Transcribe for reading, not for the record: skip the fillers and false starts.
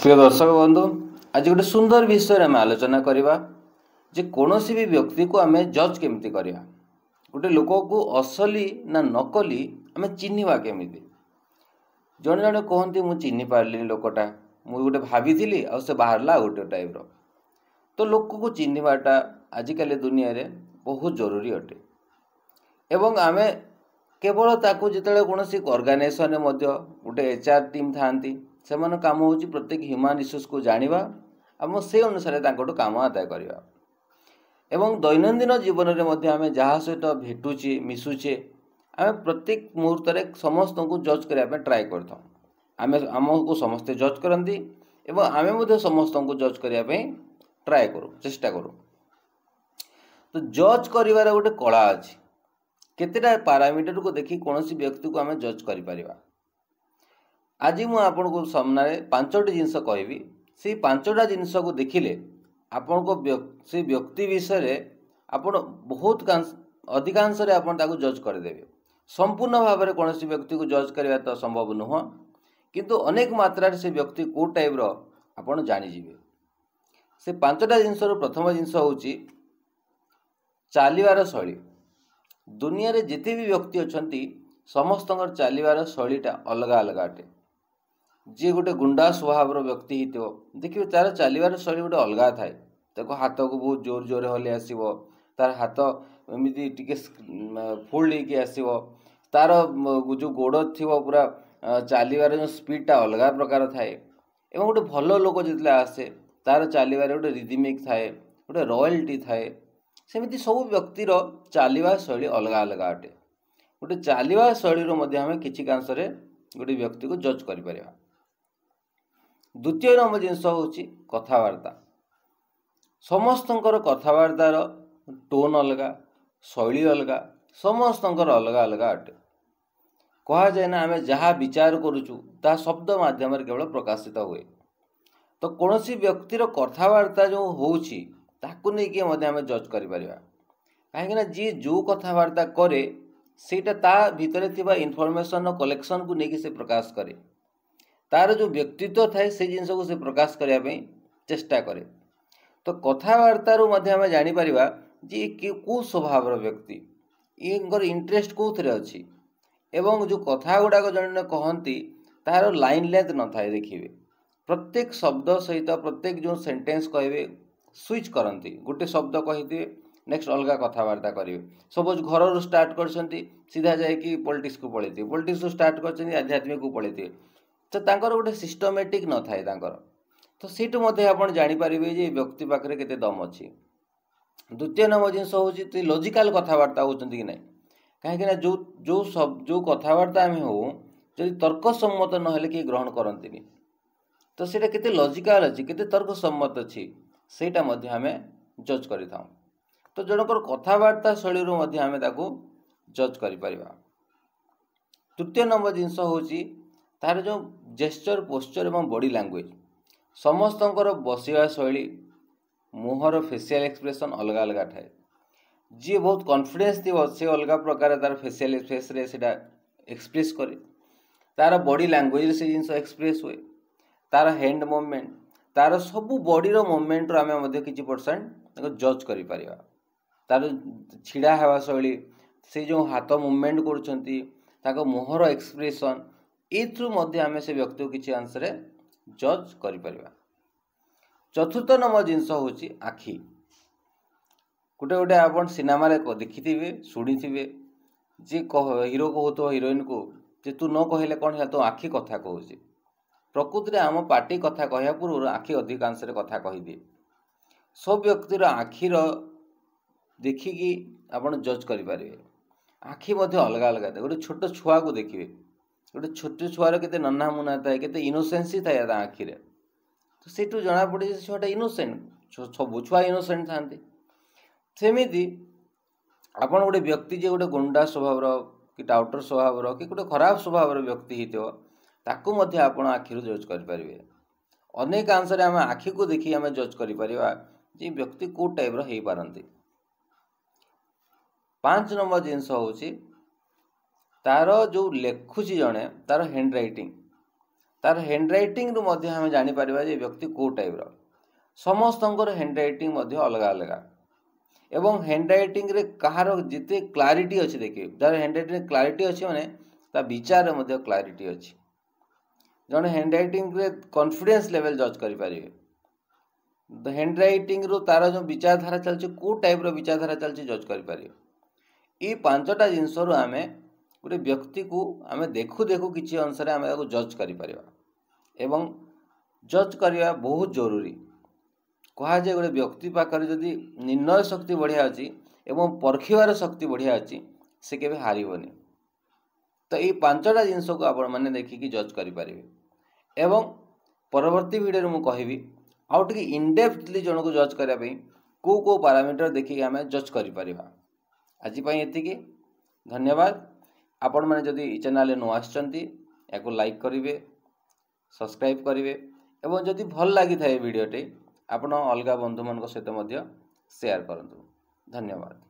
प्रिय दर्शक बंधु, आज गोटे सुंदर विषय आम आलोचना करवा जे कौन भी व्यक्ति को आम जज केमती करवा। गोटे लोक को असली ना नकली आम चिन्हवा केमी। जड़े जड़े कहते मुझे चिन्ह पारे लोकटा मुझे गोटे भाभी आ से बाहर गोटे टाइप तो लोक को चिन्हवाटा आजिकल दुनिया रे बहुत जरूरी अटे। एवं आम केवल ताकू जिते कौन ऑर्गेनाइजेशन गोटे HR टीम था से काम हो प्रत्येक ह्यूमन रिसोर्स को जानिबा आम से अनुसार काम आदाय करवा। एवं दैनंदिन जीवन में आम जहाँ सहित भेटुचे मिशुचे आम प्रत्येक मुहूर्त में समस्त को जज करने ट्राए करता। आम आमको समस्ते जज करती एवं आम समस्त को जज करने ट्राए करूँ चेष्टा करूँ। तो जज कर गोटे कला अच्छी केतेटा पारामीटर को देखी कौन व्यक्ति को आम जज कर। आज मु आपण को सामने 5टी जिनस कहबी से 5टा जिनस को देखिले आपण को से व्यक्ति विषय आपण बहुत अधिकांश आपण ताको जज करदेवे। संपूर्ण भाव में कौन व्यक्ति को जज करवा तो संभव नुह, किंतु अनेक मात्रा से व्यक्ति को टाइप आपण जानीजे। से 5टा जिनस प्रथम जिनस होची चालिबार शैली। दुनिया रे जिते भी व्यक्ति अछंती समस्त चालिबार शैलीटा अलग अलग अटे। जी गोटे गुंडा स्वभाव व्यक्ति हो देखिए तार चलवार शैली गोटे अलग थाए। ताको हाथ को बहुत जोर जोर हले आसो, तार हाथ एमती टी फोल्ड होकर आसो, तार जो गोड़ थी पूरा चलवार जो स्पीडटा अलग प्रकार थाए। एवं गोटे भल लोक जो आसे तार चलवार गोटे रिदमिक थाए, गोटे रॉयल्टी थाए। सेमती सब व्यक्तिर चलवा शैली अलग अलग अटे। गोटे चलवा शैली आम किसी कांश गोटे व्यक्ति को जज कर। द्वितीय नंबर जिनस हूँ कथबार्ता। समस्त कथबार्तार टोन अलग, शैली अलग, समस्त अलग अलग अटे। कह जाए ना आम जहाँ विचार करुचु ता शब्द माध्यम केवल प्रकाशित हुए। तो कौन सी व्यक्तिर कथबार्ता जो होची ताकू नहीं आम जज कर कहीं जी जो कथबार्ता करे सेटा ता भितर थिबा इनफॉरमेशन कलेक्शन को लेकिन से प्रकाश करे। तार जो व्यक्तित्व थाए से जिनस को से प्रकाश करने चेष्टा करे। तो कथबार्तार आम जापर जी कौ स्वभाव व्यक्ति ये इंटरेस्ट कौन अच्छी एवं जो कथा गुड़ाक जड़े कहती तार लाइन लेंथ न थाए। देखिए प्रत्येक शब्द सहित प्रत्येक जो सेंटेंस कहे स्विच करती गोटे शब्द कही नेक्स्ट अलग कथबार्ता करेंगे। सपोज घर स्टार्ट कर सीधा जाकि पॉलिटिक्स को पलैथे, पॉलिटिक्स स्टार्ट कर आध्यात्मिक को पलैथे। तो तांकर गोटे सिस्टमेटिक न थाए तांकर। तो सीटू आप जापर जे व्यक्ति पाखे केते दम अच्छी। द्वितीय नंबर जिनस हूँ लॉजिकल कथबार्ता होती कि ना कहीं जो जो सब जो कथबार्ता आम हो जब तर्कसम्मत नहेले कि ग्रहण करती तो सीटा केते लॉजिकल अच्छी केते तर्कसम्मत अच्छी सेटा आम जज कर। तो जनकर कथबार्ता शैली आम जज कर। तृतीय नंबर जिनस हूँ तार जो जेस्चर पोस्चर एवं बॉडी लैंग्वेज समस्त बसवा शैली मुहर फेसियल एक्सप्रेशन अलग अलग थाए। जी बहुत कॉन्फिडेंस थी से अलग प्रकार तार फेसियल फेस रे सेटा एक्सप्रेस करे। तार बॉडी लैंग्वेज से जिनस एक्सप्रेस हुए, तार हैंड मूवमेंट तार सबू बॉडी मूवमेंट आम कि परसेंट जज कर। तार छिड़ा हवा शैली से जो हाथ मूवमेंट कर मुहर एक्सप्रेशन आम से व्यक्ति को किसी अंश जज कर। चतुर्थ नंबर जिनस हूँ आखि। गोटे गोटे आप सिनेमा देखिथे शुणी थे जी हीरो कहू हिरोइन को जे तू न कहले कौन है तो आखि कथा कहूँ। प्रकृति में आम पार्टी कथा कहया पूर्व आखि अधिकांश कथा कहीदिए। सब व्यक्तिर आखिर देखिकी आप जज करें। आखि अलग अलग था। गोटे छोट छुआ को देखिए, गोटे छोट छुआर के नन्हा मुना थाए के इनोसेंसी थाए आखि। तो सीठू जना पड़े छुआटा इनोसेंट। सब छुआ इनोसेंट था। सेमती आप गोटे व्यक्ति जे गोटे गुंडा स्वभाव कि टाउटर स्वभाव कि गोटे खराब स्वभाव व्यक्ति होताकू आप आखिर जज करें। अनेकांश आम आखि को देखिए आम जज कर व्यक्ति कौ टाइप हो पारती। 5 नंबर जिनस हूँ तार जो लेखुची जड़े तार हैंड राइटिंग तार हैंड रईटिंग आम जापर जे व्यक्ति कौ टाइप्र समस्तंकर हैंड रईटिंग अलग अलग एवं हैंड रईटिंग कहार जिते क्लारिटी अच्छी देखिए जार हैंड रईटिंग क्लारिटी अच्छी मैंने ता विचार क्लारिटी अच्छी जड़े हैंड रईटिंग कॉन्फिडेंस लेवल जज करें हैंड रईटिंग रू तार जो विचारधारा चलती कौ टाइप विचारधारा चलती जज करें ये पांचटा जिनस आम गोटे व्यक्ति को आम देखु देखु किसी अंश आम जज कर जज करवा बहुत जरूरी कहुए गोटे व्यक्ति पाखे जदि निर्णय शक्ति बढ़िया अच्छी एवं परखिवार शक्ति बढ़िया अच्छी से केवे हारबनी तो ये पांचटा जिनस को आपण मैंने देखिकी जज करें एवं परवर्ती वीडियो में कहबी आउ टे इनडेप्थली जन को जज करने को पारामीटर देखिए आम जज कर आज ये धन्यवाद आपण मैंने जदि चैनल नु आसचंती या लाइक करेंगे सब्सक्राइब करेंगे एवं जदि भल लगी था वीडियोटे आपण अलग बंधु मान सहित शेयर करंतु धन्यवाद।